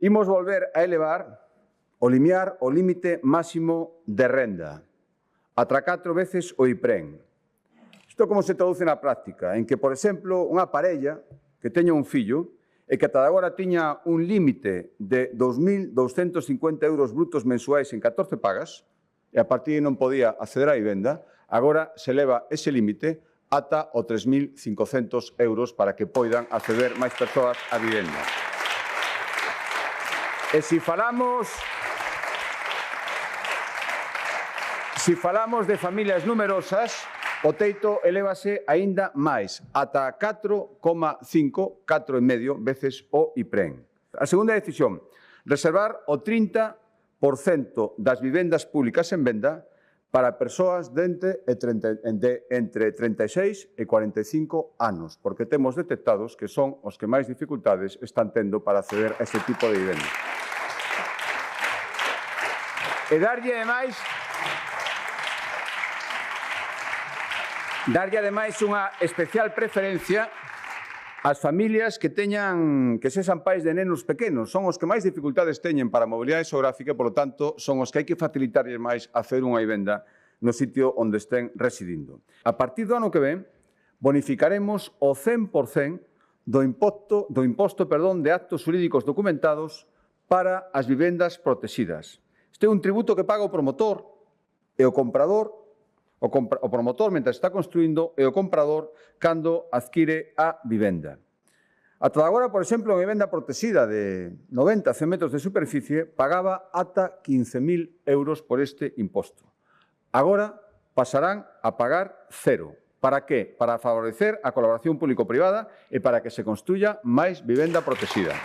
Imos volver a elevar o limiar o límite máximo de renda, ata 4 veces o IPREN. Isto como se traduce na práctica? En que, por exemplo, unha parella que teña un fillo e que ata agora tiña un límite de 2.250 euros brutos mensuais en 14 pagas e a partir de non podía acceder á vivenda, agora se eleva ese límite ata o 3.500 euros para que poidan acceder máis persoas á vivenda. E se falamos de familias numerosas, o teito elévase aínda máis, ata 4,5, 4,5 veces o IPREN. A segunda decisión, reservar o 30% das vivendas públicas en venda para persoas de entre 36 e 45 anos, porque temos detectados que son os que máis dificultades están tendo para acceder a ese tipo de vivenda. E darlle ademais unha especial preferencia ás familias que sexan pais de nenos pequenos. Son os que máis dificultades teñen para a mobilidade xeográfica e, polo tanto, son os que hai que facilitarlles máis acceder a unha vivenda no sitio onde estén residindo. A partir do ano que ven, bonificaremos o 100% do imposto de actos xurídicos documentados para as vivendas protegidas. Este é un tributo que paga o promotor e o comprador, o promotor mentre está construindo e o comprador cando adquire a vivenda. Ata agora, por exemplo, unha vivenda protegida de 90 a 100 metros de superficie pagaba ata 15.000 euros por este imposto. Agora pasarán a pagar cero. Para que? Para favorecer a colaboración público-privada e para que se construya máis vivenda protegida.